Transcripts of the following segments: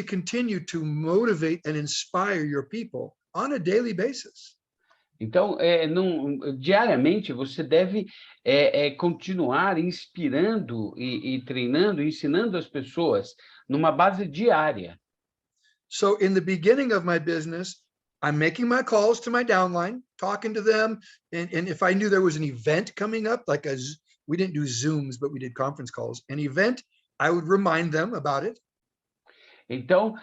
continue to motivate and inspire your people on a daily basis. Então, diariamente, você deve continuar inspirando e treinando, ensinando as pessoas numa base diária. So in the beginning of my business, I'm making my calls to my downline, talking to them. And if I knew there was an event coming up, we didn't do Zooms, but we did conference calls, an event, I would remind them about it. Então,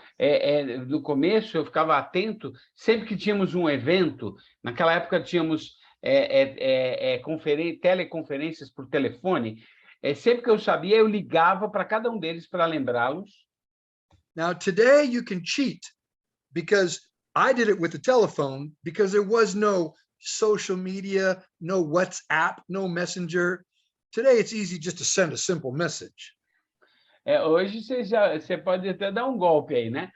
no começo, eu ficava atento, sempre que tínhamos um evento, naquela época tínhamos teleconferências por telefone, sempre que eu sabia, eu ligava para cada um deles para lembrá-los. Now, today you can cheat, because I did it with the telephone, because there was no social media, no WhatsApp, no Messenger. Today, it's easy just to send a simple message. Hoje você pode até dar um golpe aí, né?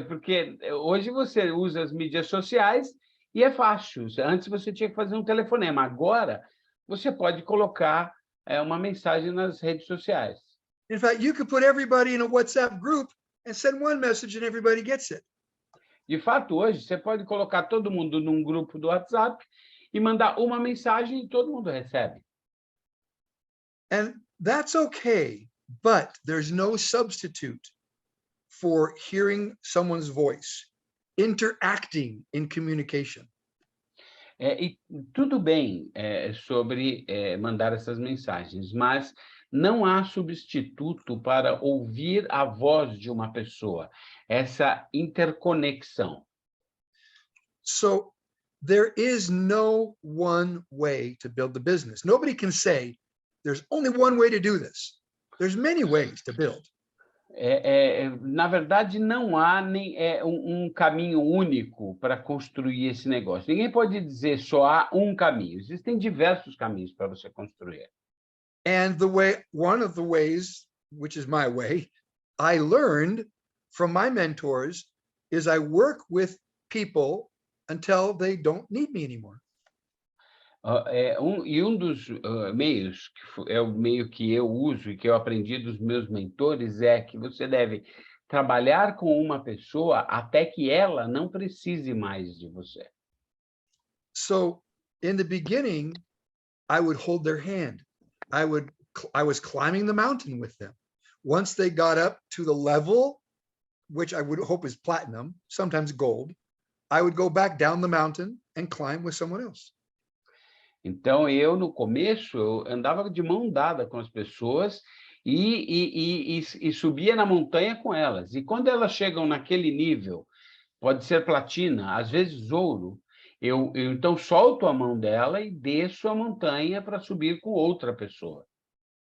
Porque hoje você usa as mídias sociais e é fácil. Antes você tinha que fazer um telefonema. Agora, você pode colocar uma mensagem nas redes sociais. In fact, you could put everybody in a WhatsApp group and send one message and everybody gets it. De fato, hoje, você pode colocar todo mundo num grupo do WhatsApp e mandar uma mensagem e todo mundo recebe. And that's okay. But there's no substitute for hearing someone's voice, interacting in communication. E tudo bem sobre mandar essas mensagens, mas não há substituto para ouvir a voz de uma pessoa, essa interconexão. So there is no one way to build the business. Nobody can say, there's only one way to do this. There's many ways to build. Na verdade, não há nem um caminho único para construir esse negócio. Ninguém pode dizer só há um caminho. Existem diversos caminhos para você construir. And one of the ways, which is my way, I learned from my mentors, is I work with people until they don't need me anymore. Um dos meios, que é o meio que eu uso e que eu aprendi dos meus mentores, é que você deve trabalhar com uma pessoa até que ela não precise mais de você. So in the beginning, I would hold their hand. I was climbing the mountain with them. Once they got up to the level, which I would hope is platinum, sometimes gold, I would go back down the mountain and climb with someone else. Então, no começo, eu andava de mão dada com as pessoas e subia na montanha com elas. E quando elas chegam naquele nível, pode ser platina, às vezes ouro, eu então solto a mão dela e desço a montanha para subir com outra pessoa.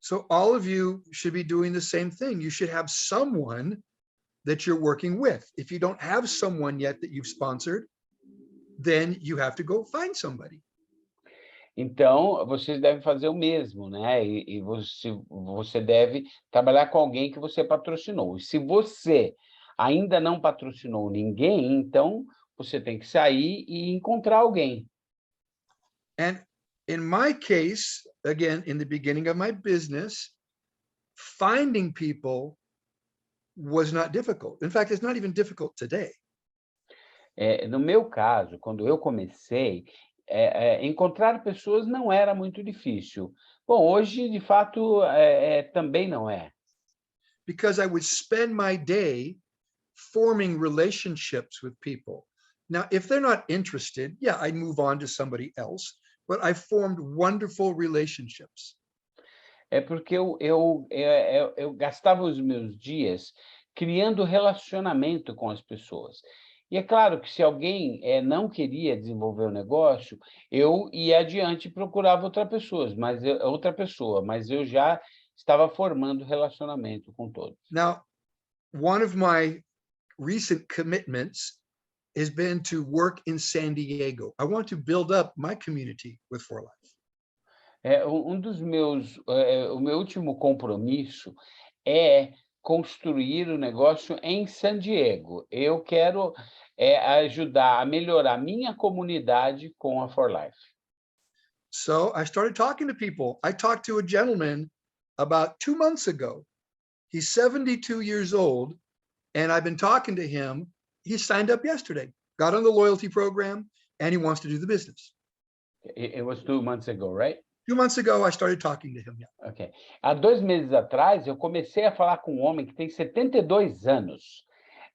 So all of you should be doing the same thing. You should have someone that you're working with. If you don't have someone yet that you've sponsored, then you have to go find somebody. Então, vocês devem fazer o mesmo, né? E você deve trabalhar com alguém que você patrocinou. E se você ainda não patrocinou ninguém, então você tem que sair e encontrar alguém. And in my case, again, in the beginning of my business, finding people was not difficult. In fact, it's not even difficult today. No meu caso, quando eu comecei, encontrar pessoas não era muito difícil. Bom, hoje, de fato, também não é. Because I would spend my day forming relationships with people. Now, if they're not interested, yeah, I'd move on to somebody else, but I formed wonderful relationships. É porque eu gastava os meus dias criando relacionamento com as pessoas. E é claro que se alguém não queria desenvolver o negócio, eu ia adiante e procurava outra pessoa, mas eu já estava formando relacionamento com todos. Now, one of my recent commitments has been to work in San Diego. I want to build up my community with For Life. O meu último compromisso é construir o negócio em San Diego. Eu quero ajudar a melhorar minha comunidade com a For Life. So I started talking to people. I talked to a gentleman about 2 months ago. He's 72 years old, and I've been talking to him. He signed up yesterday, got on the loyalty program, and he wants to do the business. It was 2 months ago, right? 2 months ago, I started talking to him. Yeah. Ok. Há 2 meses atrás, eu comecei a falar com um homem que tem 72 anos.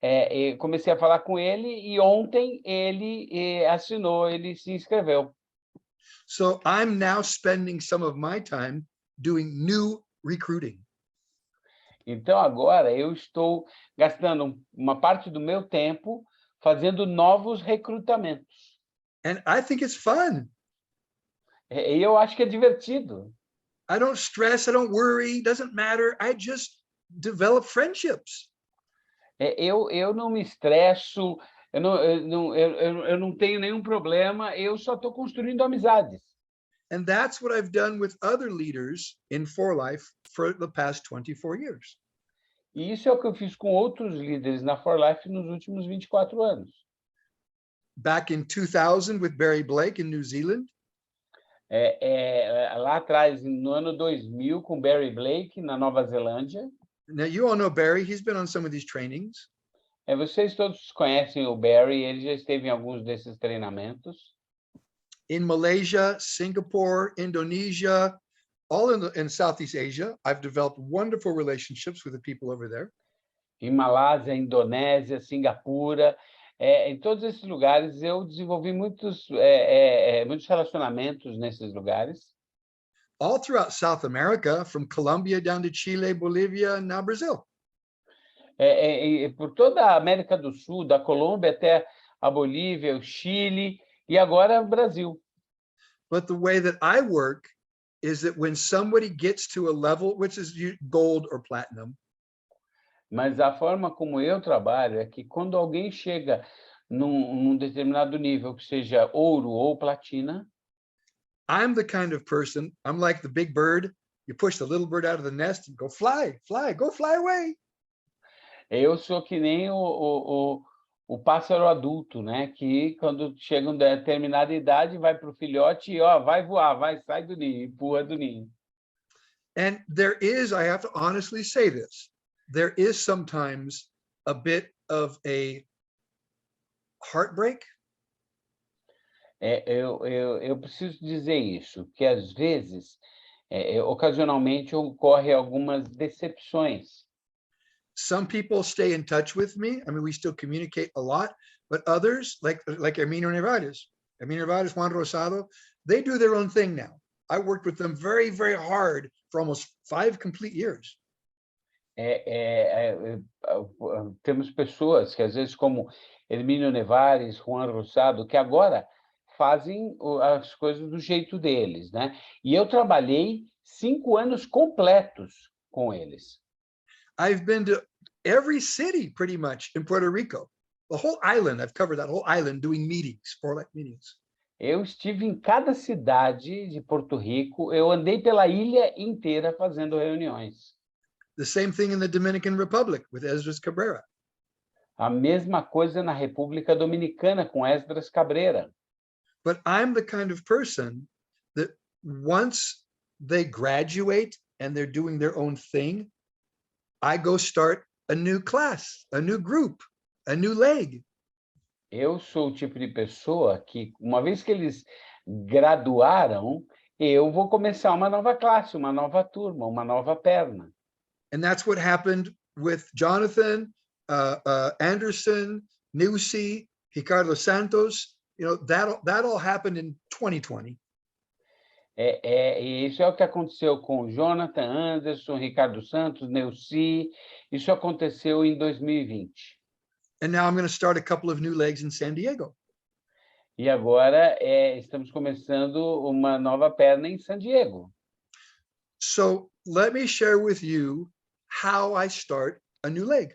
Eu comecei a falar com ele e ontem ele assinou, ele se inscreveu. So I'm now spending some of my time doing new recruiting. Então, agora, eu estou gastando uma parte do meu tempo fazendo novos recrutamentos. And I think it's fun. E eu acho que é divertido. I don't stress, I don't worry, doesn't matter. I just develop friendships. Eu não me estresso, eu não tenho nenhum problema, eu só estou construindo amizades. And that's what I've done with other leaders in For Life for the past 24 years. E isso é o que eu fiz com outros líderes na For Life nos últimos 24 anos. Back in 2000 with Barry Blake in New Zealand, Lá atrás, no ano 2000, com Barry Blake, na Nova Zelândia. now you all know Barry, he's been on some of these trainings. Vocês todos conhecem o Barry, ele já esteve em alguns desses treinamentos. In Malaysia, Singapore, Indonesia, all in Southeast Asia, I've developed wonderful relationships with the people over there. Em Malásia, Indonésia, Singapura, em todos esses lugares eu desenvolvi muitos relacionamentos nesses lugares. All throughout South America, from Colombia down to Chile, Bolivia, and now Brazil. Por toda a América do Sul, da Colômbia até a Bolívia, o Chile e agora o Brasil. But the way that I work is that when somebody gets to a level, which is gold or platinum, Mas a forma como eu trabalho é que quando alguém chega num determinado nível, que seja ouro ou platina, I'm the kind of person, I'm like the big bird. You push the little bird out of the nest and go fly, fly, go fly away. eu sou que nem o pássaro adulto, né? Que quando chega uma determinada idade, vai para o filhote e vai voar, vai, sai do ninho, empurra do ninho. And there is, I have to honestly say this, there is sometimes a bit of a heartbreak. Eu preciso dizer isso, que às vezes, ocasionalmente, ocorre algumas decepções. Some people stay in touch with me. I mean, we still communicate a lot, but others, like Herminio Nevares, Juan Rosado, they do their own thing now. I worked with them very, very hard for almost 5 complete years. Temos pessoas que, às vezes, como Hermínio Nevares, Juan Rosado, que agora fazem as coisas do jeito deles, né? E eu trabalhei 5 anos completos com eles. I've been to every city pretty much in Puerto Rico. The whole island, I've covered that whole island doing meetings, For Life meetings. Eu estive em cada cidade de Porto Rico, eu andei pela ilha inteira fazendo reuniões. The same thing in the Dominican Republic with Esdras Cabrera. A mesma coisa na República Dominicana com Esdras Cabreira. But I'm the kind of person that once they graduate and they're doing their own thing, I go start a new class, a new group, a new leg. Eu sou o tipo de pessoa que, uma vez que eles graduaram, eu vou começar uma nova classe, uma nova turma, uma nova perna. And that's what happened with Jonathan, Anderson, Newsy, Ricardo Santos. You know, that all happened in 2020. E isso é o que aconteceu com Jonathan, Anderson, Ricardo Santos, Neuci. Isso aconteceu em 2020. And now I'm going to start a couple of new legs in San Diego. E agora estamos começando uma nova perna em San Diego. So let me share with you how I start a new leg.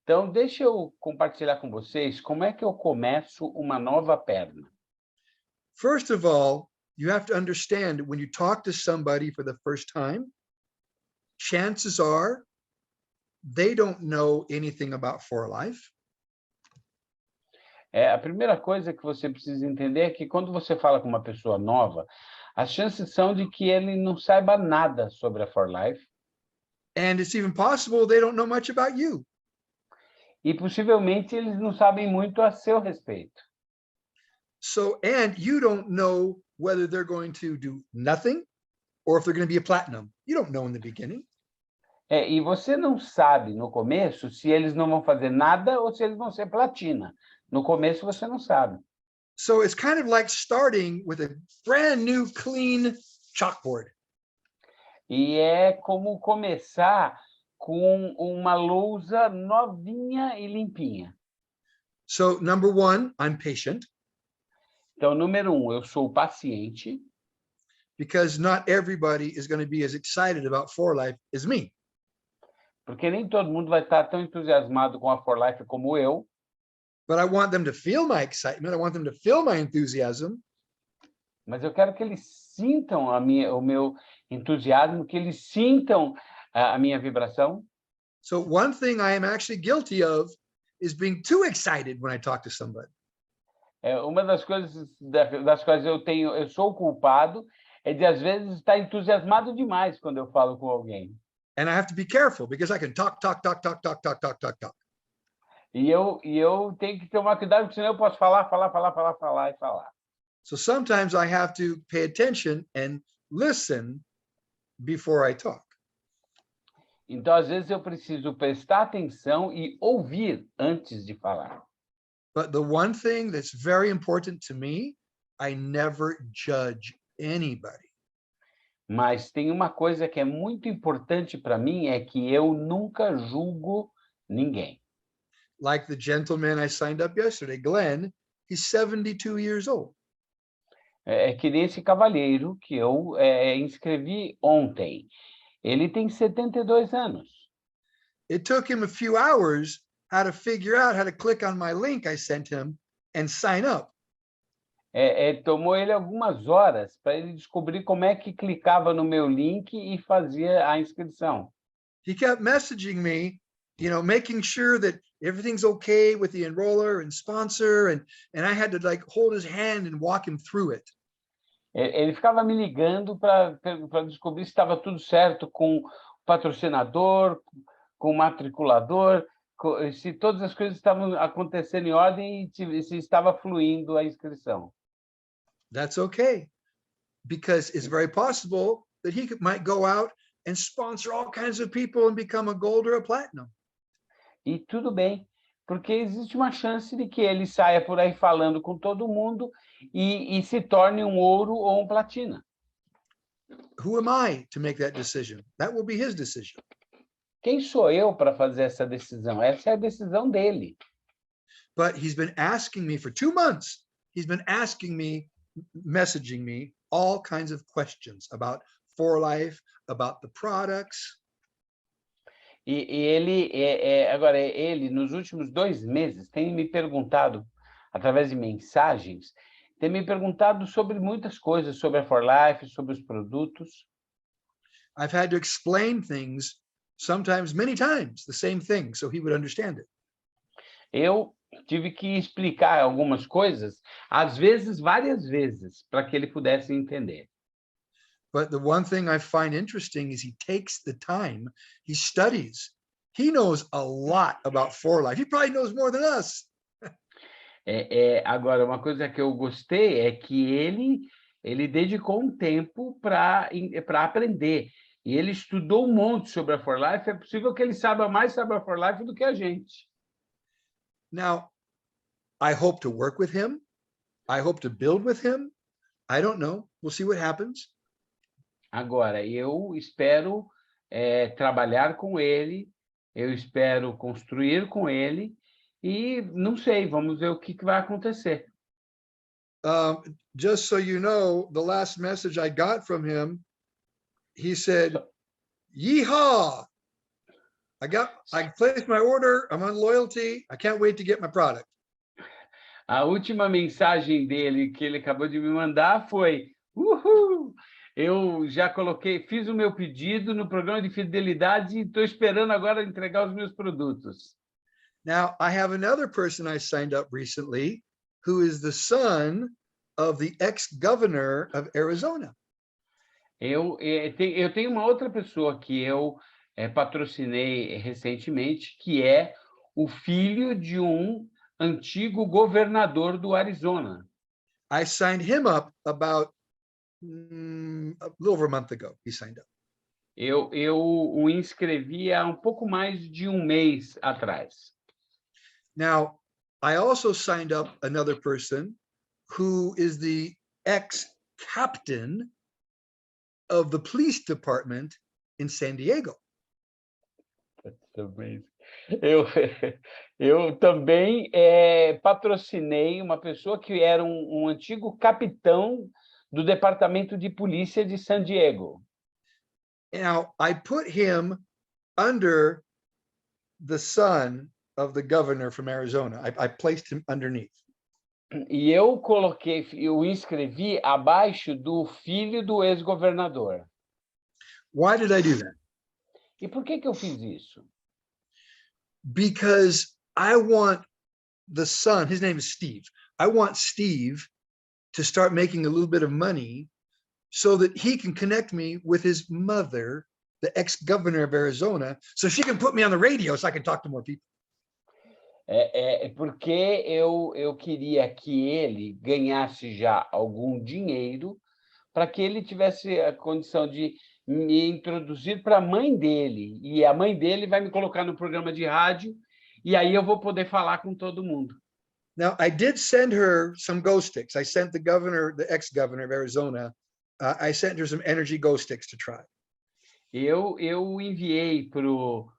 Então, deixa eu compartilhar com vocês como é que eu começo uma nova perna. First of all, you have to understand when you talk to somebody for the first time, chances are they don't know anything about For Life. A primeira coisa que você precisa entender é que quando você fala com uma pessoa nova, as chances são de que ele não saiba nada sobre a For Life and it's even possible they don't know much about you. e possivelmente eles não sabem muito a seu respeito. So, and you don't know whether they're going to do nothing or if they're going to be a platinum. You don't know in the beginning. E você não sabe no começo se eles não vão fazer nada ou se eles vão ser platina. No começo você não sabe. So it's kind of like starting with a brand new, clean chalkboard. E é como começar com uma lousa novinha e limpinha. So number one, I'm patient Então, número 1, eu sou paciente, because not everybody is going to be as excited about For Life as me. porque nem todo mundo vai estar tão entusiasmado com a For Life como eu, But I want them to feel my excitement. I want them to feel my enthusiasm. mas eu quero que eles sintam o meu entusiasmo, que eles sintam a minha vibração. So one thing I am actually guilty of is being too excited when I talk to somebody. Uma das coisas das quais eu sou culpado é de às vezes estar entusiasmado demais quando eu falo com alguém. And I have to be careful because I can talk. E eu tenho que tomar cuidado, porque senão eu posso falar. So sometimes I have to pay attention and listen before I talk. Então, às vezes, eu preciso prestar atenção e ouvir antes de falar. But the one thing that's very important to me, I never judge anybody. Mas tem uma coisa que é muito importante para mim, é que eu nunca julgo ninguém. Like the gentleman I signed up yesterday, Glenn, he's 72 years old. É que nem esse cavalheiro que eu inscrevi ontem. Ele tem 72 anos. It took him a few hours how to figure out how to click on my link I sent him and sign up. Tomou ele algumas horas para ele descobrir como é que clicava no meu link e fazia a inscrição. He kept messaging me, making sure that everything's okay with the enroller and sponsor, and I had to like hold his hand and walk him through it. Ele ficava me ligando para descobrir se estava tudo certo com o patrocinador, com o matriculador, se todas as coisas estavam acontecendo em ordem e se estava fluindo a inscrição. That's okay, because it's very possible that he might go out and sponsor all kinds of people and become a gold or a platinum. E tudo bem, porque existe uma chance de que ele saia por aí falando com todo mundo e se torne um ouro ou um platina. Who am I to make that decision? That will be his decision. Quem sou eu para fazer essa decisão? Essa é a decisão dele. But he's been asking me for 2 months. He's been messaging me all kinds of questions about For Life, about the products. Agora, ele, nos últimos 2 meses, tem me perguntado, através de mensagens, tem me perguntado sobre muitas coisas, sobre a For Life, sobre os produtos. I've had to explain things, sometimes many times, the same thing, so he would understand it. Eu tive que explicar algumas coisas, às vezes, várias vezes, para que ele pudesse entender. But the one thing I find interesting is he takes the time, he studies. He knows a lot about For Life. He probably knows more than us. Agora, uma coisa que eu gostei é que ele dedicou um tempo para aprender. E ele estudou um monte sobre a For Life. É possível que ele saiba mais sobre a For Life do que a gente. Now, I hope to work with him. I hope to build with him. I don't know. We'll see what happens. Agora, eu espero trabalhar com ele, eu espero construir com ele, e não sei, vamos ver o que vai acontecer. Just so you know, the last message I got from him, he said, "Yeehaw! I placed my order. I'm on loyalty. I can't wait to get my product." A última mensagem dele que ele acabou de me mandar foi: "Uhul! Eu já fiz o meu pedido no programa de fidelidade e estou esperando agora entregar os meus produtos." Now, I have another person I signed up recently who is the son of the ex-governor of Arizona. Eu tenho uma outra pessoa que eu patrocinei recentemente, que é o filho de um antigo governador do Arizona. I signed him up about a little over a month ago. He signed up. Eu o inscrevi há um pouco mais de um mês atrás. Now, I also signed up another person who is the ex-captain of the police department in San Diego. Também. Eu, eu também patrocinei uma pessoa que era um antigo capitão do Departamento de Polícia de San Diego. Now, I put him under the son of the governor from Arizona. I placed him underneath. E eu inscrevi abaixo do filho do ex-governador. Why did I do that? E por que eu fiz isso? Because I want the son, his name is Steve. I want Steve to start making a little bit of money so that he can connect me with his mother, the ex-governor of Arizona, so she can put me on the radio so I can talk to more people. Porque eu queria que ele ganhasse já algum dinheiro para que ele tivesse a condição de me introduzir para a mãe dele. E a mãe dele vai me colocar no programa de rádio, e aí eu vou poder falar com todo mundo. Now, I did send her some Go Sticks. I sent the governor, the ex-governor of Arizona, I sent her some energy Go Sticks to try. Eu enviei para o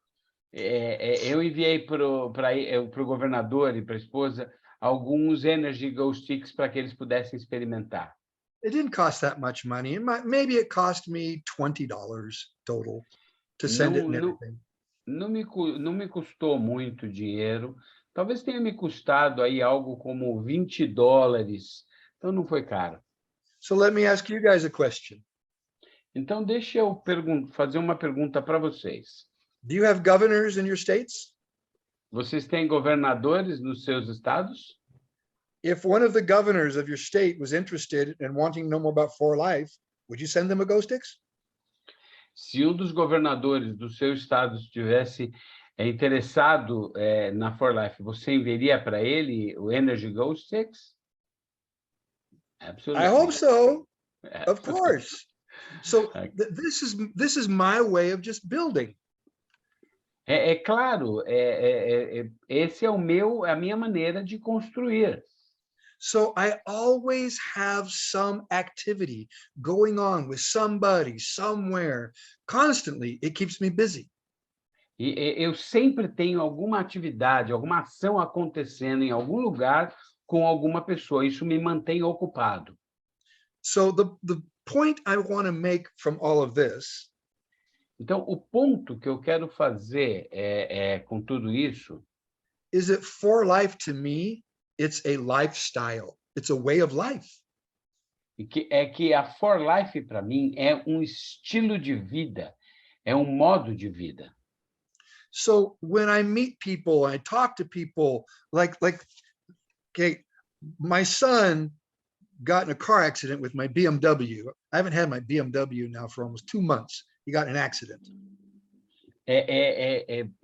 governador e para a esposa alguns Energy Go Sticks para que eles pudessem experimentar. It didn't cost that much money. Maybe it cost me $20 total to send it and everything. Não me custou muito dinheiro. Talvez tenha me custado aí algo como $20. Então não foi caro. So let me ask you guys a question. Então deixa eu fazer uma pergunta para vocês. Do you have governors in your states? Vocês têm governadores nos seus estados? If one of the governors of your state was interested in wanting to know more about For Life, would you send them a Go Sticks? Se um dos governadores do seu estado estivesse interessado na For Life, você enviaria para ele o Energy Go Sticks? I hope so. Of course. So this is my way of just building. Claro, esse é a minha maneira de construir. So I always have some activity going on with somebody, somewhere, constantly. It keeps me busy. E eu sempre tenho alguma atividade, alguma ação acontecendo em algum lugar com alguma pessoa. Isso me mantém ocupado. So the point I want to make from all of this. Então, o ponto que eu quero fazer com tudo isso is that For Life to me, it's a lifestyle. It's a way of life. É que a For Life para mim é um estilo de vida, é um modo de vida. So when I meet people, I talk to people like okay, my son got in a car accident with my BMW. I haven't had my BMW now for almost 2 months. He got in an accident.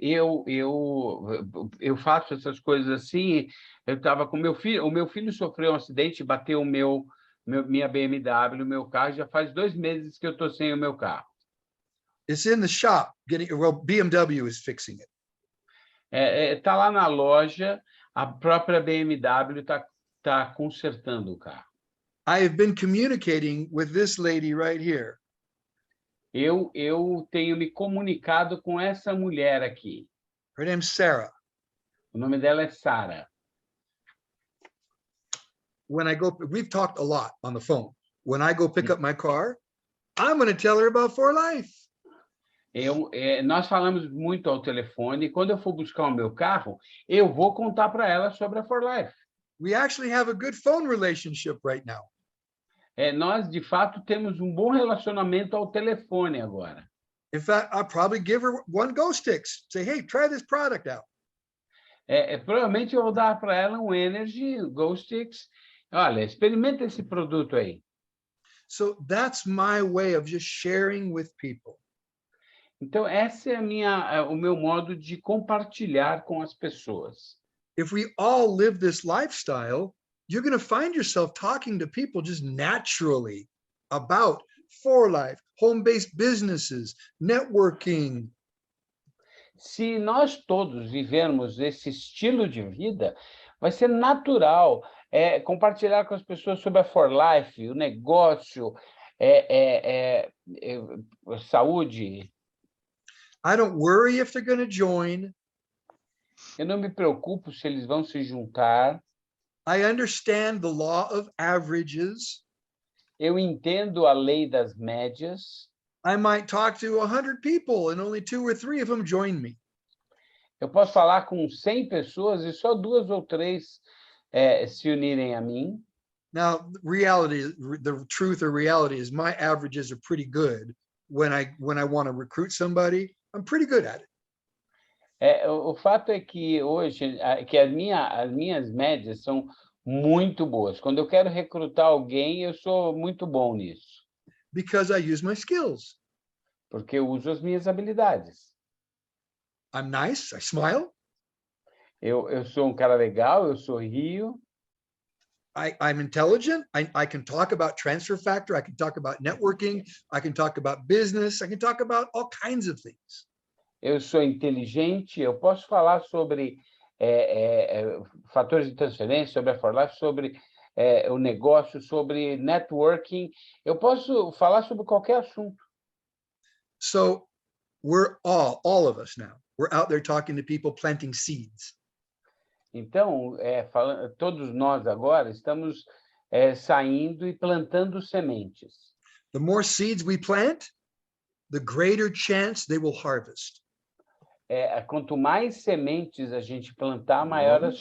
Eu faço essas coisas assim. Eu estava com o meu filho sofreu um acidente, bateu minha BMW, o meu carro. Já faz 2 meses que eu estou sem o meu carro. It's in the shop BMW is fixing it. Tá lá na loja, a própria BMW tá consertando o carro. I have been communicating with this lady right here. Eu tenho me comunicado com essa mulher aqui. Her name's Sarah. O nome dela é Sara. We've talked a lot on the phone. When I go pick up my car, I'm going to tell her about For Life. Nós falamos muito ao telefone, e quando eu for buscar o meu carro, eu vou contar para ela sobre a For Life. We actually have a good phone relationship right now. Nós, de fato, temos um bom relacionamento ao telefone agora. In fact, I'll probably give her 1 Go Sticks. Say, hey, try this product out. Provavelmente eu vou dar para ela um Energy Go Sticks. Olha, experimenta esse produto aí. So that's my way of just sharing with people. Então, essa é o meu modo de compartilhar com as pessoas. If we all live this lifestyle, you're going to find yourself talking to people just naturally about for life, home-based businesses, networking. Se nós todos vivermos esse estilo de vida, vai ser natural compartilhar com as pessoas sobre a For Life, o negócio, saúde. I don't worry if they're going to join. Eu não me preocupo se eles vão se juntar. I understand the law of averages. Eu entendo a lei das médias. I might talk to 100 people and only 2 or 3 of them join me. Eu posso falar com 100 pessoas e só 2 ou 3 se unirem a mim. Now, the truth or reality is my averages are pretty good. When I want to recruit somebody, I'm pretty good at it. O fato é que hoje que as minhas médias são muito boas. Quando eu quero recrutar alguém, eu sou muito bom nisso. Because I use my skills. Porque eu uso as minhas habilidades. I'm nice, I smile. Eu sou um cara legal, eu sorrio. I'm intelligent. I can talk about transfer factor. I can talk about networking. I can talk about business. I can talk about all kinds of things. Eu sou inteligente, eu posso falar sobre fatores de transferência, sobre a For Life, sobre o negócio, sobre networking. Eu posso falar sobre qualquer assunto. So we're all of us now, we're out there talking to people, planting seeds. Então, todos nós agora estamos saindo e plantando sementes. The more seeds we plant, the greater chance they will harvest. Quanto mais sementes a gente plantar, maior as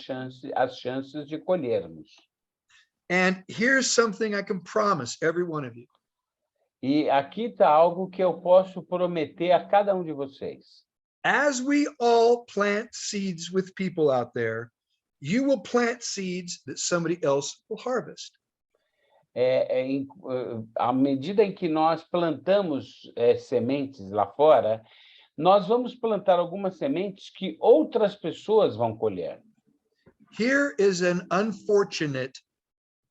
chances de colhermos. And here's something I can promise every one of you. E aqui está algo que eu posso prometer a cada um de vocês. As we all plant seeds with people out there, you will plant seeds that somebody else will harvest. À medida em que nós plantamos sementes lá fora, nós vamos plantar algumas sementes que outras pessoas vão colher. Here is an unfortunate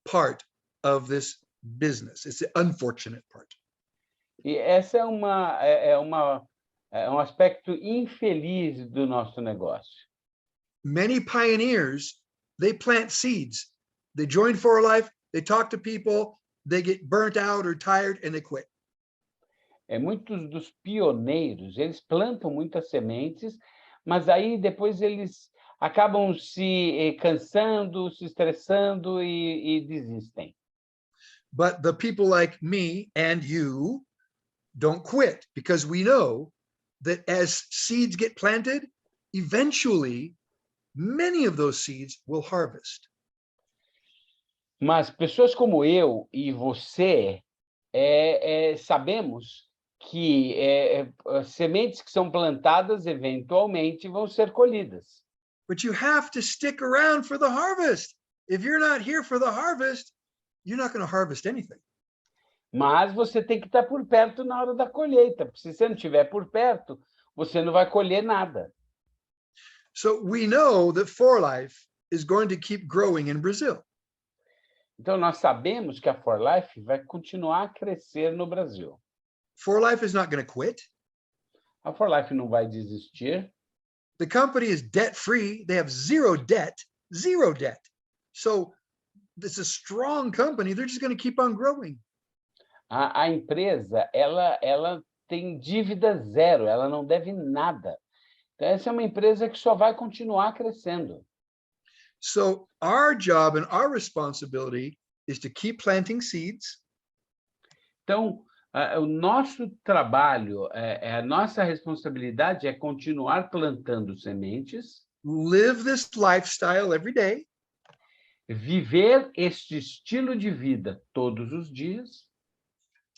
part of this business. It's the unfortunate part. E essa é um aspecto infeliz do nosso negócio. Many pioneers, they plant seeds. They join For Life, they talk to people, they get burnt out or tired, and they quit. Muitos dos pioneiros, eles plantam muitas sementes, mas aí depois eles acabam se cansando, se estressando e desistem. But the people like me and you don't quit, because we know that as seeds get planted, eventually many of those seeds will harvest. Mas pessoas como eu e você sabemos que sementes que são plantadas eventualmente vão ser colhidas. But you have to stick around for the harvest. If you're not here for the harvest, you're not going to harvest anything. Mas você tem que estar por perto na hora da colheita, porque se você não estiver por perto, você não vai colher nada. So we know that For Life is going to keep growing in Brazil. Então, nós sabemos que a For Life vai continuar a crescer no Brasil. For Life is not going to quit. A For Life não vai desistir. The company is debt-free. They have zero debt. So it's a strong company. They're just going to keep on growing. A empresa, ela tem dívida zero, ela não deve nada. Então, essa é uma empresa que só vai continuar crescendo. So our job and our responsibility is to keep planting seeds. Então, o nosso trabalho, a nossa responsabilidade é continuar plantando sementes. Live this lifestyle every day. Viver este estilo de vida todos os dias.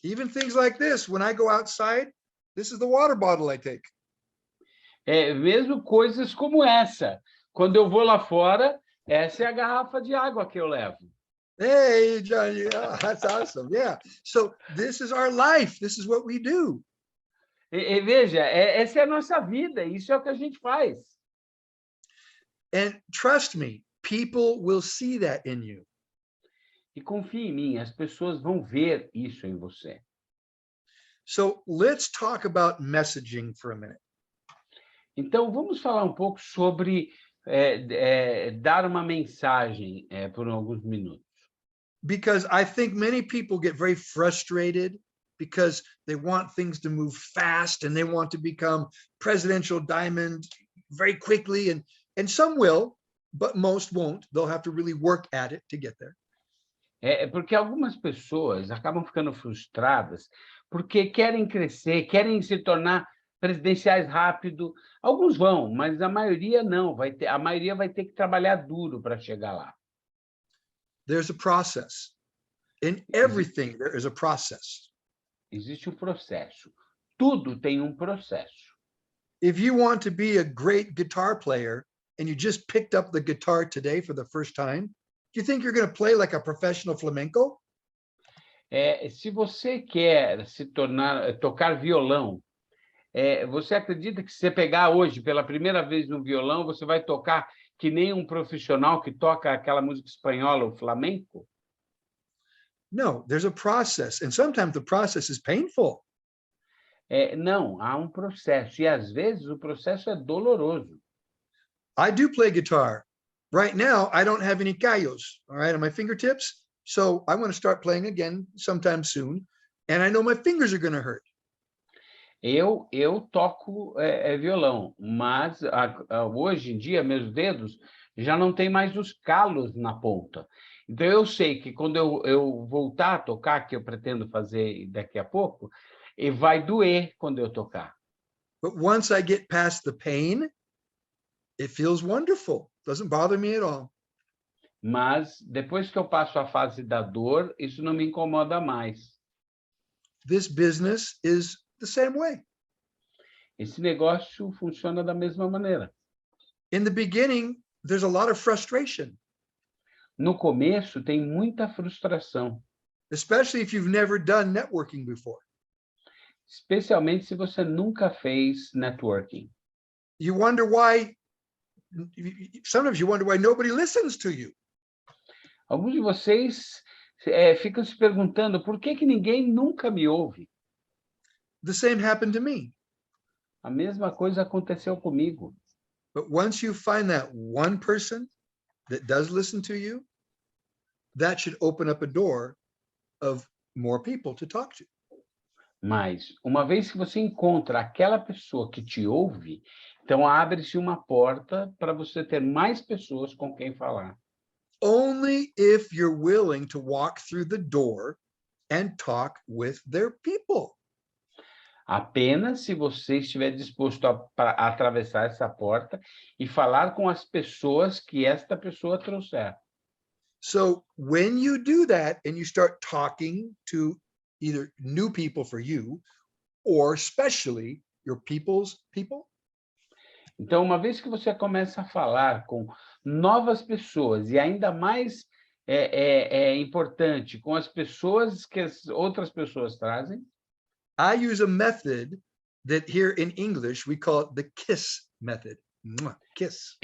Even things like this, when I go outside, this is the water bottle I take. Mesmo coisas como essa. Quando eu vou lá fora, essa é a garrafa de água que eu levo. Hey, Johnny, oh, that's awesome. Yeah. So this is our life. This is what we do. E veja, essa é a nossa vida, isso é o que a gente faz. And trust me, people will see that in you. E confie em mim, as pessoas vão ver isso em você. So let's talk about messaging for a minute. Então, vamos falar um pouco sobre dar uma mensagem por alguns minutos. Because I think many people get very frustrated because they want things to move fast and they want to become presidential diamond very quickly. And some will, but most won't. They'll have to really work at it to get there. Porque algumas pessoas acabam ficando frustradas porque querem crescer, querem se tornar presidenciais rápido. Alguns vão, mas a maioria não. A maioria vai ter que trabalhar duro para chegar lá. There's a process. In everything, there is a process. Existe um processo. Tudo tem um processo. If you want to be a great guitar player and you just picked up the guitar today for the first time, do you think you're going to play like a professional flamenco? Se você quer tocar violão, você acredita que se você pegar hoje pela primeira vez no violão, você vai tocar que nem um profissional que toca aquela música espanhola, o flamenco? No, there's a process. And sometimes the process is painful. Não, há um processo. E às vezes o processo é doloroso. I do play guitar. Right now, I don't have any callos, all right, on my fingertips. So I want to start playing again sometime soon. And I know my fingers are going to hurt. Eu toco violão, mas hoje em dia meus dedos já não têm mais os calos na ponta. Então eu sei que quando eu voltar a tocar, que eu pretendo fazer daqui a pouco, e vai doer quando eu tocar. But once I get past the pain, it feels wonderful. Doesn't bother me at all. Mas depois que eu passo a fase da dor, isso não me incomoda mais. This business is the same way. Esse negócio funciona da mesma maneira. In the beginning, there's a lot of frustration, No começo tem muita frustração, especially if you've never done networking before. especialmente se você nunca fez networking. You wonder why, sometimes you wonder why nobody listens to you. Alguns de vocês ficam se perguntando por que ninguém nunca me ouve. The same happened to me. A mesma coisa aconteceu comigo. But once you find that one person that does listen to you, that should open up a door of more people to talk to. Mas, uma vez que você encontra aquela pessoa que te ouve, então abre-se uma porta para você ter mais pessoas com quem falar. Only if you're willing to walk through the door and talk with their people. Apenas se você estiver disposto a atravessar essa porta e falar com as pessoas que esta pessoa trouxer. So when you do that and you start talking to either new people for you or especially your people's people, Então, uma vez que você começa a falar com novas pessoas e ainda mais importante, com as pessoas que as outras pessoas trazem, I use a method that here in English we call it the KISS method. Mwah, kiss.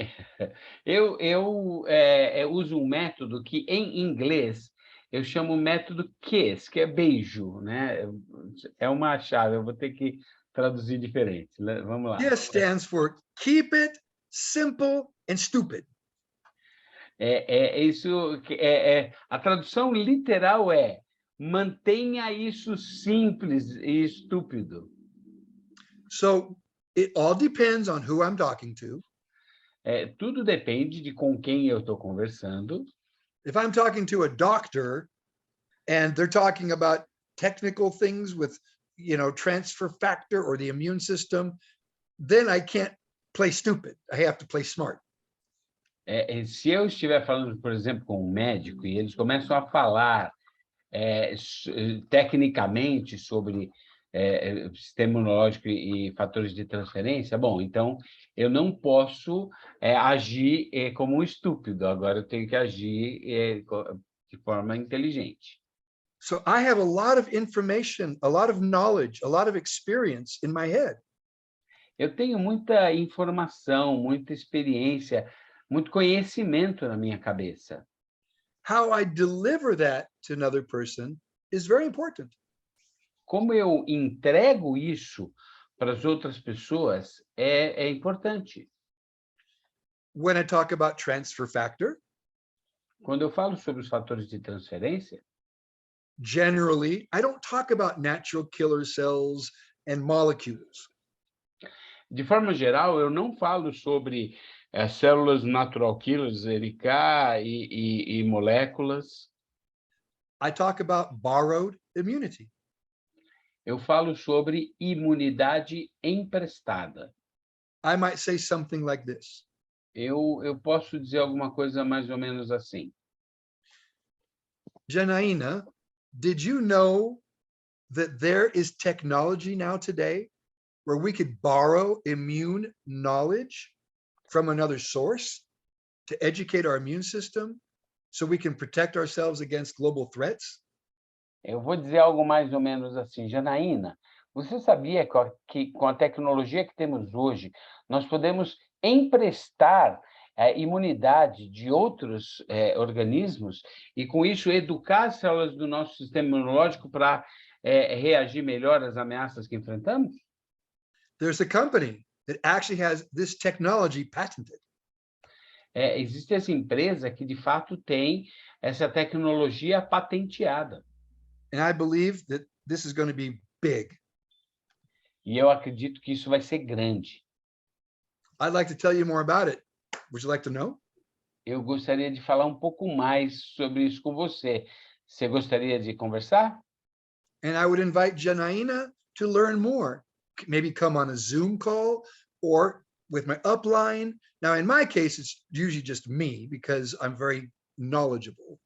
eu uso um método que, em inglês, eu chamo método KISS, que é beijo, né? É uma chave, eu vou ter que traduzir diferente. Vamos lá. KISS stands for keep it simple and stupid. A tradução literal é mantenha isso simples e estúpido. So it all depends on who I'm talking to. Tudo depende de com quem eu estou conversando. If I'm talking to a doctor and they're talking about technical things with, transfer factor or the immune system, then I can't play stupid. I have to play smart. Se eu estiver falando, por exemplo, com um médico e eles começam a falar tecnicamente sobre sistema imunológico e fatores de transferência, bom, então eu não posso agir como um estúpido, agora eu tenho que agir de forma inteligente. So I have a lot of information, a lot of knowledge, a lot of experience in my head. Eu tenho muita informação, muita experiência, muito conhecimento na minha cabeça. How I deliver that to another person is very important. Como eu entrego isso para as outras pessoas é importante. When I talk about transfer factor, Quando eu falo sobre os fatores de transferência, generally, I don't talk about natural killer cells and molecules. de forma geral, eu não falo sobre células natural killers, NK e moléculas. I talk about borrowed immunity. Eu falo sobre imunidade emprestada. I might say something like this. Eu posso dizer alguma coisa mais ou menos assim. Janaína, did you know that there is technology now today where we could borrow immune knowledge from another source to educate our immune system so we can protect ourselves against global threats? Eu vou dizer algo mais ou menos assim. Janaína, você sabia que com a tecnologia que temos hoje, nós podemos emprestar a imunidade de outros organismos e, com isso, educar as células do nosso sistema imunológico para reagir melhor às ameaças que enfrentamos? There's a company that actually has this technology patented. Existe essa empresa que, de fato, tem essa tecnologia patenteada. And I believe that this is going to be big. E eu acredito que isso vai ser grande. I'd like to tell you more about it. Would you like to know? Eu gostaria de falar um pouco mais sobre isso com você. Você gostaria de conversar? And I would invite Janaína to learn more. Maybe come on a Zoom call or with my upline. Now, in my case, it's usually just me because I'm very knowledgeable.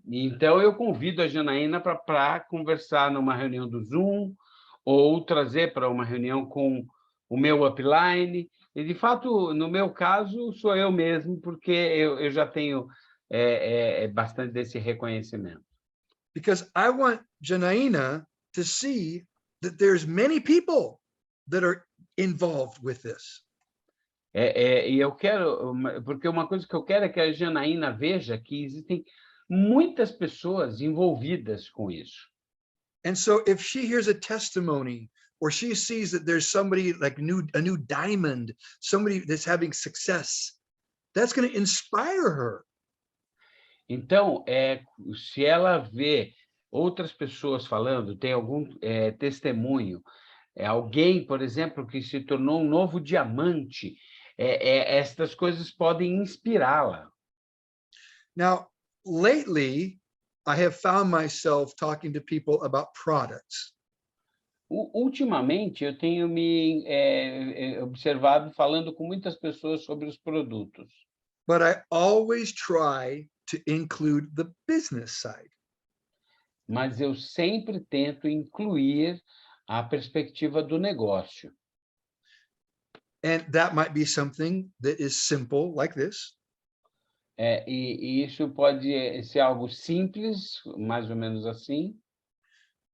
Então, eu convido a Janaína para conversar numa reunião do Zoom ou trazer para uma reunião com o meu upline. E, de fato, no meu caso, sou eu mesmo, porque eu já tenho bastante desse reconhecimento. Because I want Janaína to see that there's many people that are involved with this. E eu quero, porque uma coisa que eu quero é que a Janaína veja que existem muitas pessoas envolvidas com isso. And so if she hears a testimony or she sees that there's somebody like a new diamond, somebody that's having success, that's going to inspire her. Então, se ela vê outras pessoas falando, tem algum testemunho, alguém, por exemplo, que se tornou um novo diamante, estas coisas podem inspirá-la. Now, lately, I have found myself talking to people about products. Ultimamente, eu tenho me observado falando com muitas pessoas sobre os produtos. But I always try to include the business side. Mas eu sempre tento incluir a perspectiva do negócio. And that might be something that is simple like this. E isso pode ser algo simples, mais ou menos assim.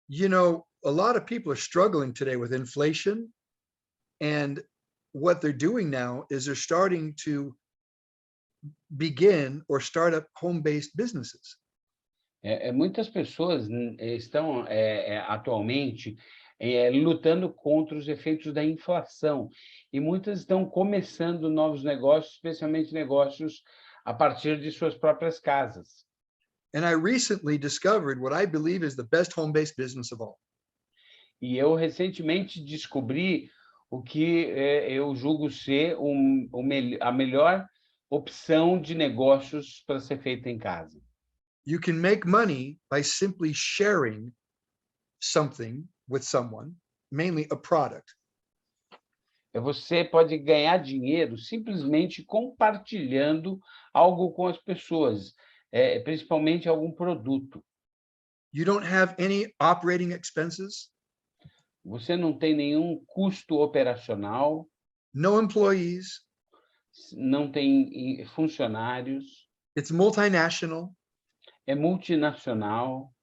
You know, a lot of people are struggling today with inflation. And what they're doing now is they're starting to begin or start up home-based businesses. Muitas pessoas estão atualmente lutando contra os efeitos da inflação. E muitas estão começando novos negócios, especialmente negócios a partir de suas próprias casas. And I recently discovered what I believe is the best home-based business of all. E eu recentemente descobri o que eu julgo ser a melhor opção de negócios para ser feita em casa. You can make money by simply sharing something with someone, mainly a product. Você pode ganhar dinheiro simplesmente compartilhando algo com as pessoas, principalmente algum produto. You don't have any operating expenses, Você não tem nenhum custo operacional, no employees, não tem funcionários, It's multinational. é multinacional.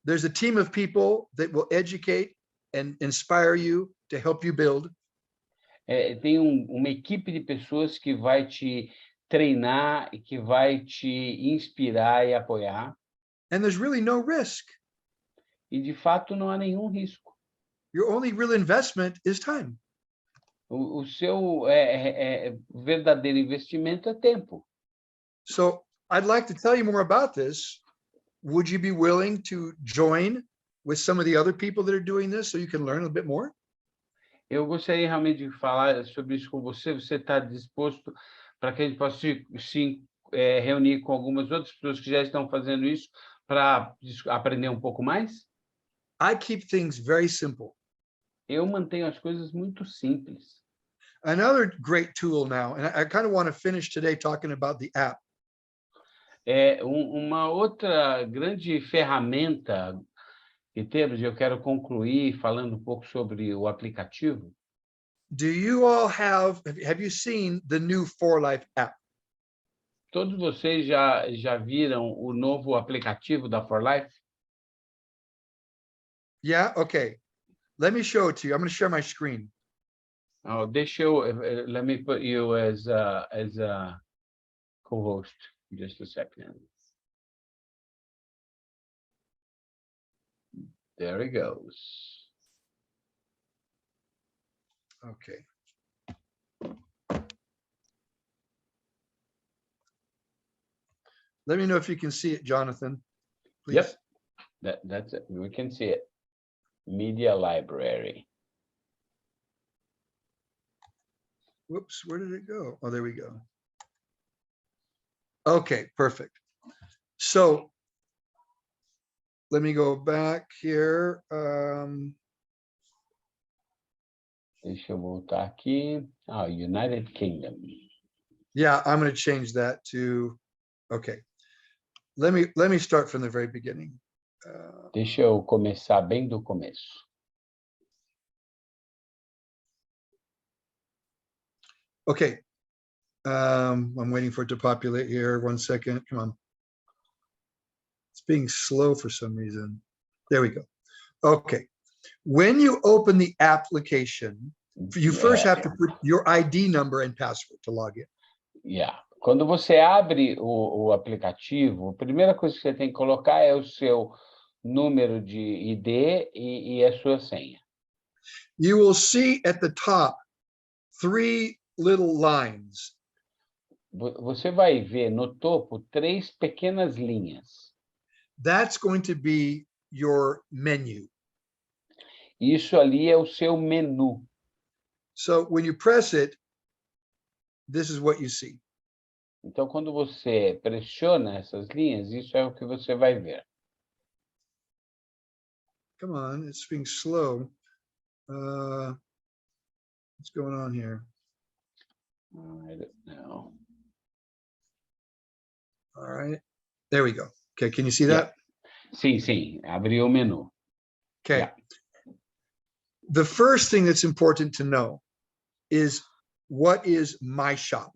There's a team of people that will educate and inspire you to help you build. Tem uma equipe de pessoas que vai te treinar e que vai te inspirar e apoiar. And there's really no risk. E, de fato, não há nenhum risco. Your only real investment is time. O seu verdadeiro investimento é tempo. So I'd like to tell you more about this. Would you be willing to join with some of the other people that are doing this so you can learn a bit more? Eu gostaria realmente de falar sobre isso com você. Você está disposto para que a gente possa se reunir com algumas outras pessoas que já estão fazendo isso para aprender um pouco mais? I keep things very simple. Eu mantenho as coisas muito simples. Another great tool now, and I kind of want to finish today talking about the app. Uma outra grande ferramenta que temos, e eu quero concluir falando um pouco sobre o aplicativo. Do you all have you seen the new 4Life app? Todos vocês já viram o novo aplicativo da 4Life? Yeah, okay. Let me show it to you. I'm going to share my screen. Oh, let me put you as a co-host. Just a second. There it goes. Okay. Let me know if you can see it, Jonathan. Please. Yep, that's it. We can see it. Media library. Whoops, where did it go? Oh, there we go. Okay, perfect. So let me go back here. Deixa eu voltar aqui. United Kingdom. Yeah, I'm going to change that to, okay. Let me start from the very beginning. Deixa eu começar bem do começo. Okay. I'm waiting for it to populate here. 1 second. Come on. It's being slow for some reason. There we go. Okay. When you open the application, you first have to put your ID number and password to log in. Yeah. Quando você abre o aplicativo, a primeira coisa que você tem que colocar é o seu número de ID e a sua senha. You will see at the top 3 little lines. Você vai ver no topo 3 pequenas linhas. That's going to be your menu. Isso ali é o seu menu. So when you press it, this is what you see. Então, quando você pressiona essas linhas, isso é o que você vai ver. Come on, it's being slow. What's going on here? I don't know. All right, there we go. Okay, can you see that? Sim, abriu o menu. Okay. Yeah. The first thing that's important to know is what is my shop?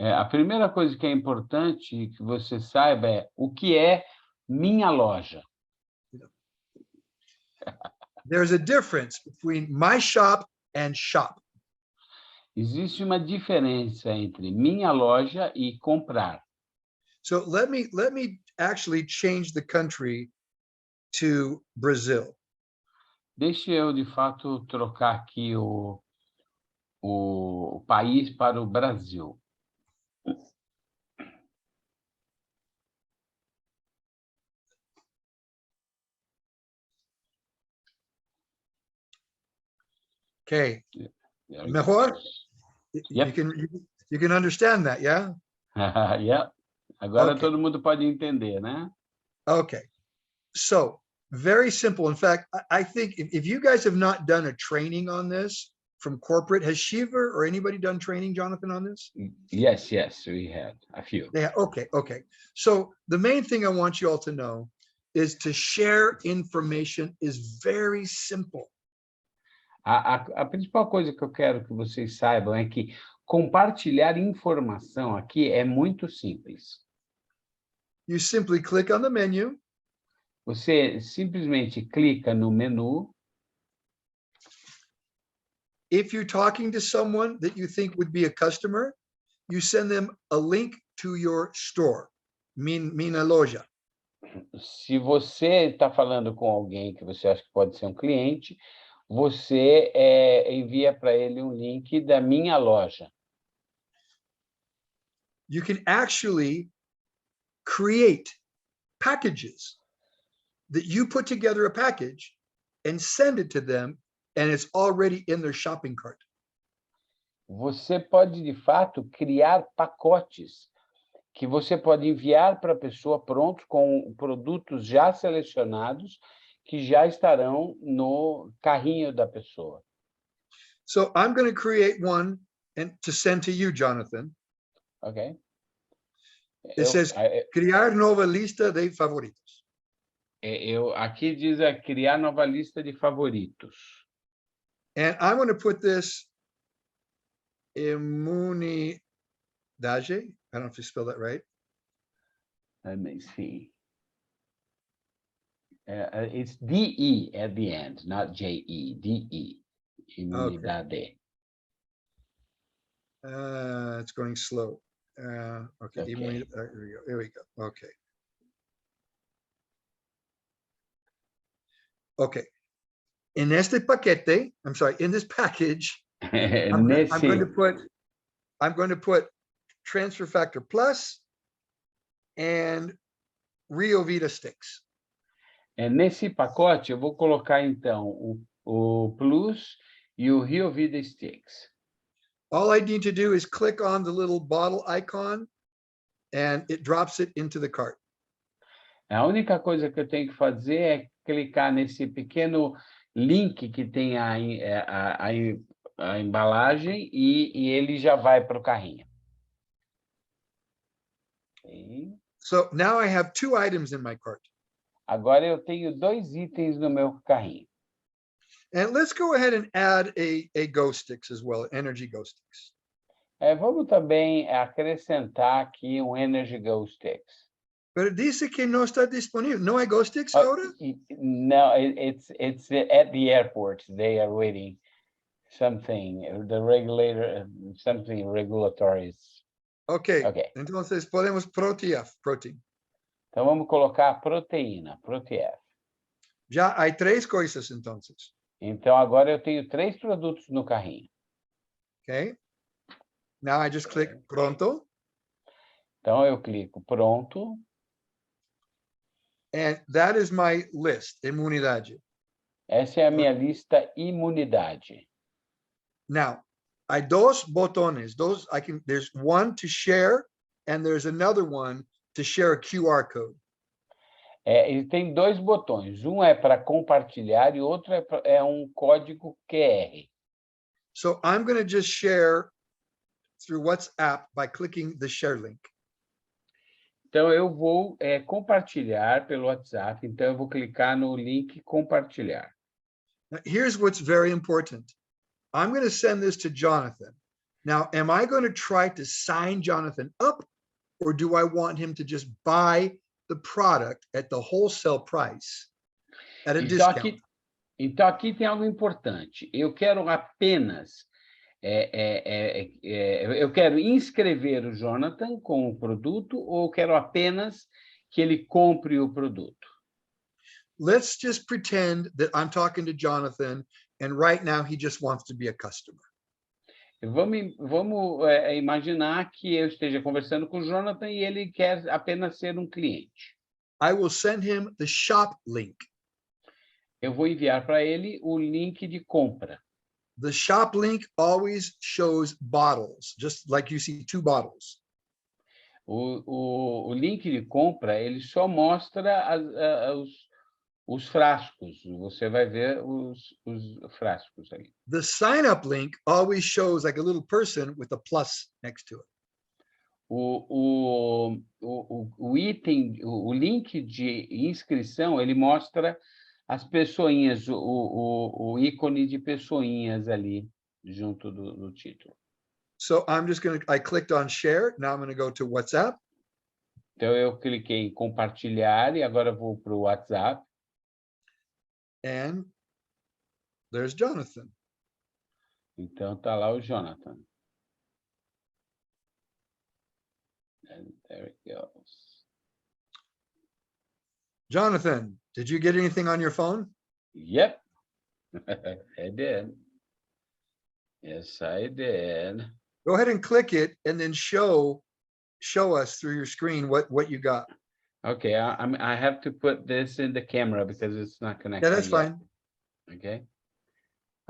A primeira coisa que é importante que você saiba é o que é minha loja. There's a difference between my shop and shop. Existe uma diferença entre minha loja e comprar. So let me actually change the country to Brazil. Deixa eu, de fato, trocar aqui o país para o Brasil. Okay. Mejor? Yep. You can understand that, yeah? Yeah. Agora Okay. todo mundo pode entender, né? Okay. So very simple. In fact, I think if you guys have not done a training on this from corporate, has Shiva or anybody done training, Jonathan, on this? Yes, we had a few. Yeah, okay. So the main thing I want you all to know is to share information is very simple. A principal coisa que eu quero que vocês saibam é que compartilhar informação aqui é muito simples. You simply click on the menu. Você simplesmente clica no menu. If you're talking to someone that you think would be a customer, you send them a link to your store, minha loja. Se você está falando com alguém que você acha que pode ser um cliente, você envia para ele um link da minha loja. You can actually create packages that you put together a package and send it to them, and it's already in their shopping cart. Você pode, de fato, criar pacotes que você pode enviar para a pessoa prontos com produtos já selecionados que já estarão no carrinho da pessoa. So I'm going to create one and to send to you, Jonathan. Ok? It says criar nova lista de favoritos. Aqui diz criar nova lista de favoritos. And I'm going to put this imunidade. I don't know if you spell that right. Let me see. It's DE at the end, not JE, DE. Imunidade. It's going slow. Okay. Okay. Here we go. Okay. Okay. In este paquete, I'm sorry, in this package, I'm going to put transfer factor plus and Rio Vita sticks. Nesse pacote, eu vou colocar, então, o Plus e o Rio Vida Sticks. All I need to do is click on the little bottle icon and it drops it into the cart. A única coisa que eu tenho que fazer é clicar nesse pequeno link que tem a embalagem e ele já vai para o carrinho. Okay. So now I have 2 items in my cart. Agora eu tenho 2 itens no meu carrinho. And let's go ahead and add a Go Sticks as well, Energy Go Sticks. Vamos também acrescentar aqui um Energy Go Sticks. Pero dice que no está disponible. No hay Go Sticks ahora? No, it's at the airport. They are waiting something, the regulator, something regulatory. Okay. Okay. Entonces podemos protein. Então vamos colocar proteína, proteína. Já hay 3 coisas entonces. Então agora eu tenho 3 produtos no carrinho. Okay. Now I just click pronto. Então eu clico pronto. And that is my list, imunidade. Essa é a minha lista imunidade. Now, hay 2 botones. There's one to share and there's another one to share a QR code. Ele tem 2 botões. Um é para compartilhar e outro é um código QR. So I'm going to just share through WhatsApp by clicking the share link. Então eu vou compartilhar pelo WhatsApp. Então eu vou clicar no link compartilhar. Now, here's what's very important. I'm going to send this to Jonathan. Now, am I going to try to sign Jonathan up, or do I want him to just buy the product at the wholesale price at a discount? Então aqui tem algo importante. Eu quero apenas eu quero inscrever o Jonathan com o produto ou quero apenas que ele compre o produto? Let's just pretend that I'm talking to Jonathan and right now he just wants to be a customer. Vamos imaginar que eu esteja conversando com o Jonathan e ele quer apenas ser um cliente. I will send him the shop link. Eu vou enviar para ele o link de compra. The shop link always shows bottles, just like you see 2 bottles. O link de compra, ele só mostra os frascos. Você vai ver os frascos aí. The sign up link always shows like a little person with a plus next to it. O item, o link de inscrição, ele mostra as pessoinhas, o ícone de pessoinhas ali junto do título. So I clicked on share. Now I'm going to go to WhatsApp. Então, eu cliquei em compartilhar e agora eu vou para o WhatsApp. And there's Jonathan. Então, está lá o Jonathan. And there it goes. Jonathan, did you get anything on your phone? Yep, I did. Yes, I did. Go ahead and click it and then show us through your screen what you got. Okay, I have to put this in the camera because it's not connected. Yeah, that's yet. fine. Okay.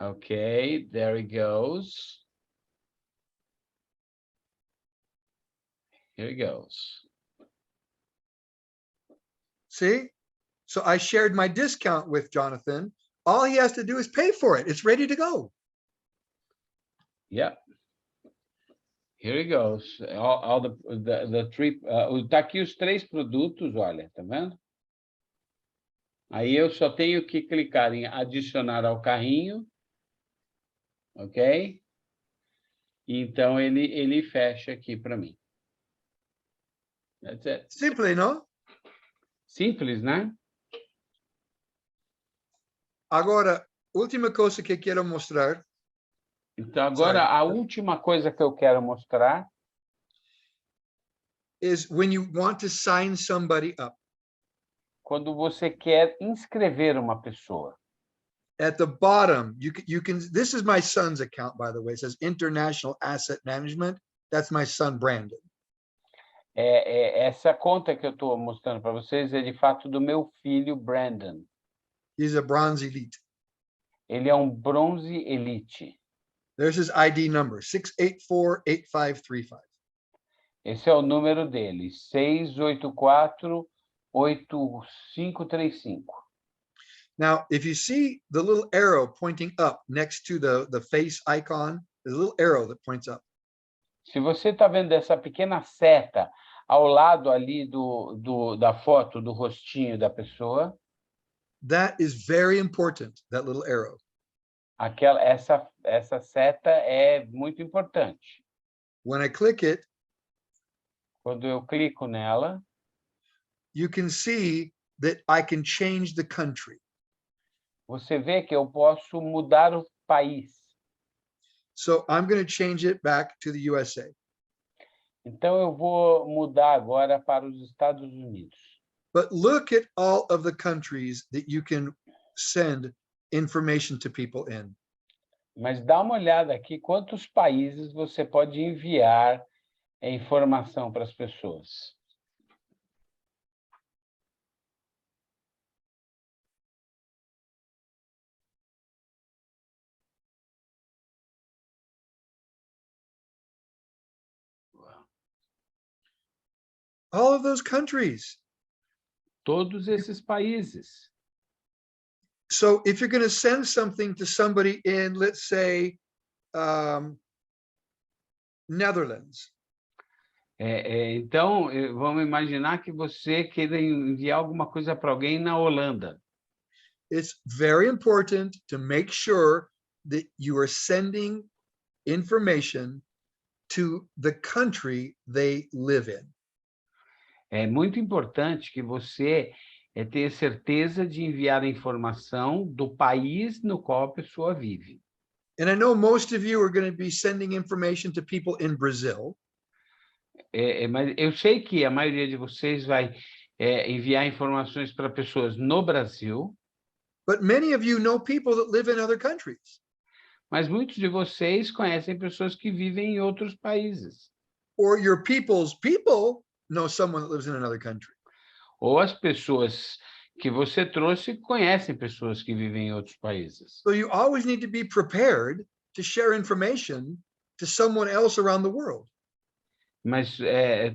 Okay, there it goes. Here it goes. See? So I shared my discount with Jonathan. All he has to do is pay for it. It's ready to go. Yep. Here it goes. All the three. Tá aqui os 3 produtos, olha, tá vendo? Aí eu só tenho que clicar em adicionar ao carrinho, ok? Então ele fecha aqui para mim. That's it. Simply, no? Simples, né? Agora, última coisa que quero mostrar. Então agora a última coisa que eu quero mostrar is when you want to sign somebody up. Quando você quer inscrever uma pessoa. At the bottom, you can, this is my son's account, by the way. It says International Asset Management. That's my son, Brandon. Essa conta que eu estou mostrando para vocês é de fato do meu filho, Brandon. He's a bronze elite. Ele é um bronze elite. There's his ID number, 6848535. Esse é o número dele, 6848535. Now, if you see the little arrow pointing up next to the face icon, there's a little arrow that points up. Se você está vendo essa pequena seta ao lado ali da foto, do rostinho da pessoa, that is very important, that little arrow. Essa seta é muito importante. When I click it, quando eu clico nela, you can see that I can change the country. Você vê que eu posso mudar o país. So I'm going to change it back to the USA. Então eu vou mudar agora para os Estados Unidos. But look at all of the countries that you can send information to people in. Mas dá uma olhada aqui quantos países você pode enviar informação para as pessoas. All of those countries. Todos esses países. So if you're going to send something to somebody in, let's say, Netherlands. Então, vamos imaginar que você queira enviar alguma coisa para alguém na Holanda. It's very important to make sure that you are sending information to the country they live in. É muito importante que você tenha certeza de enviar a informação do país no qual a pessoa vive. And I know most of you are going to be sending information to people in Brazil. Mas eu sei que a maioria de vocês vai enviar informações para pessoas no Brasil. But many of you know people that live in other countries. Mas muitos de vocês conhecem pessoas que vivem em outros países. Or your people's people know someone that lives in another country. Ou as pessoas que você trouxe conhecem pessoas que vivem em outros países. So you always need to be prepared to share information to someone else around the world. Mas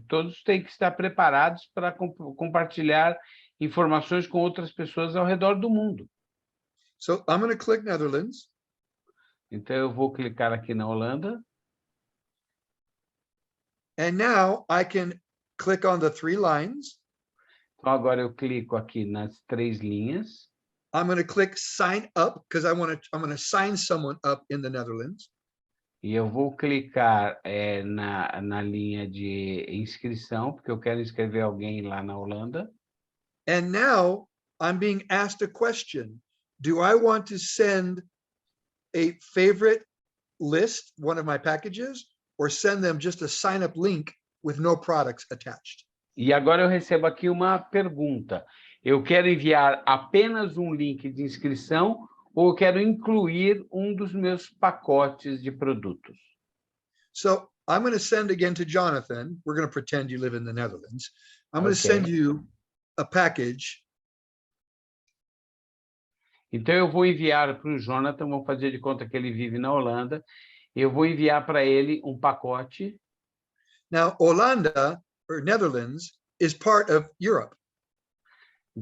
todos têm que estar preparados para compartilhar informações com outras pessoas ao redor do mundo. So I'm going to click Netherlands. Então eu vou clicar aqui na Holanda. And now I can click on the 3 lines. Então agora eu clico aqui nas 3 linhas. I'm going to click sign up because I'm going to sign someone up in the Netherlands. E eu vou clicar na linha de inscrição, porque eu quero inscrever alguém lá na Holanda. And now I'm being asked a question. Do I want to send a favorite list, one of my packages, or send them just a sign-up link with no products attached? E agora eu recebo aqui uma pergunta. Eu quero enviar apenas um link de inscrição ou eu quero incluir um dos meus pacotes de produtos? So I'm going to send again to Jonathan. We're going to pretend you live in the Netherlands. I'm going to send you a package. Então, eu vou enviar para o Jonathan, vou fazer de conta que ele vive na Holanda, eu vou enviar para ele um pacote. Now, Holanda, or Netherlands, is part of Europe.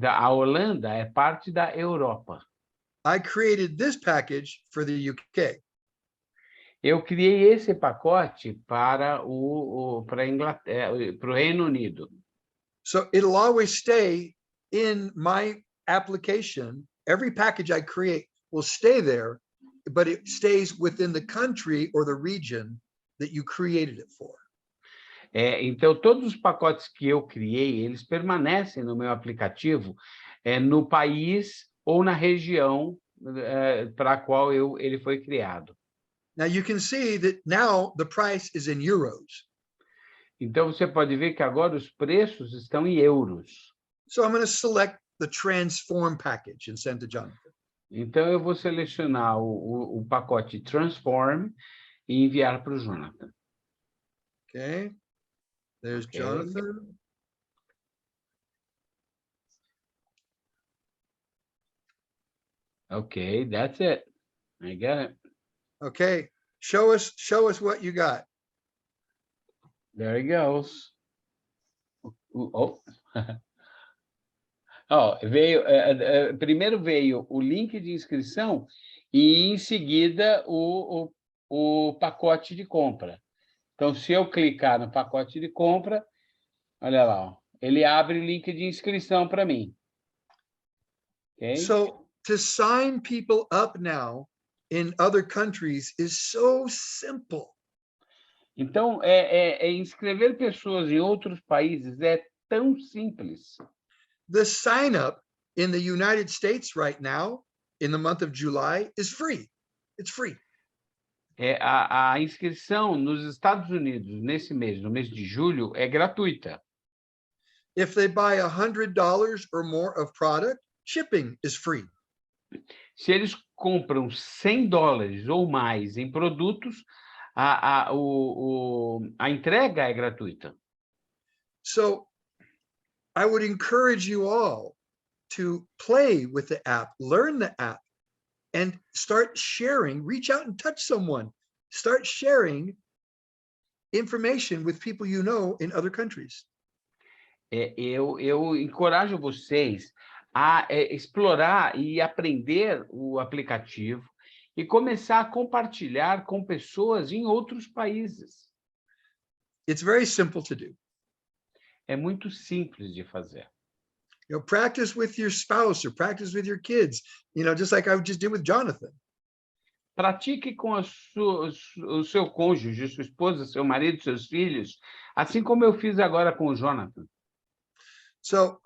A Holanda é parte da Europa. I created this package for the UK. Eu criei esse pacote para para o Reino Unido. So it'll always stay in my application. Every package I create will stay there, but it stays within the country or the region that you created it for. Então, todos os pacotes que eu criei, eles permanecem no meu aplicativo, no país ou na região para a qual ele foi criado. Now you can see that now the price is in euros. Então, você pode ver que agora os preços estão em euros. So I'm going to select the transform package and send to Jonathan. Então, eu vou selecionar o pacote Transform e enviar para o Jonathan. Okay. There's Okay. Jonathan. Okay, that's it. I got it. Okay. Show us what you got. There he goes. Oh. Oh, primeiro veio o link de inscrição e, em seguida, o pacote de compra. Então, se eu clicar no pacote de compra, olha lá, ó, ele abre o link de inscrição para mim. Okay? So to sign people up now in other countries is so simple. Então, inscrever pessoas em outros países é tão simples. The sign up in the United States right now, in the month of July, is free. It's free. A inscrição nos Estados Unidos, nesse mês, no mês de julho, é gratuita. If they buy $100 or more of product, shipping is free. Se eles compram $100 ou mais em produtos, a entrega é gratuita. So I would encourage you all to play with the app, learn the app, and start sharing, reach out and touch someone. Start sharing information with people you know in other countries. Eu encorajo vocês a explorar e aprender o aplicativo e começar a compartilhar com pessoas em outros países. It's very simple to do. É muito simples de fazer. You know, practice with your spouse or practice with your kids, you know, just like I just did with Jonathan. Pratique com o seu cônjuge, sua esposa, seu marido, seus filhos, assim como eu fiz agora com o Jonathan. So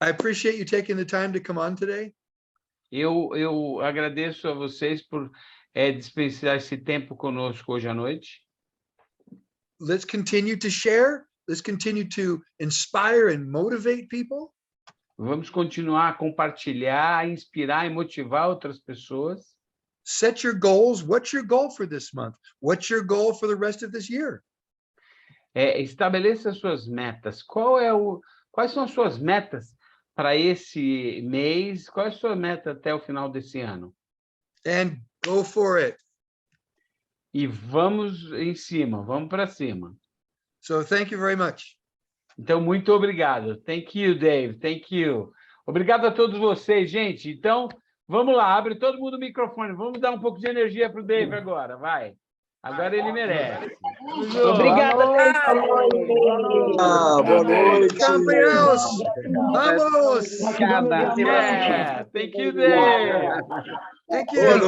I appreciate you taking the time to come on today. Eu agradeço a vocês por dispensar esse tempo conosco hoje à noite. Let's continue to share. Let's continue to inspire and motivate people. Vamos continuar a compartilhar, inspirar e motivar outras pessoas. Set your goals. What's your goal for this month? What's your goal for the rest of this year? Estabeleça suas metas. Quais são as suas metas para esse mês? Qual é a sua meta até o final desse ano? And go for it. E vamos em cima, vamos para cima. So thank you very much. Então, muito obrigado. Thank you, Dave. Thank you. Obrigado a todos vocês, gente. Então, vamos lá, abre todo mundo o microfone. Vamos dar um pouco de energia para o Dave agora, vai. Agora ele merece. Obrigada, Boa noite. Campeões. Vamos. Thank you, Dave. Thank you.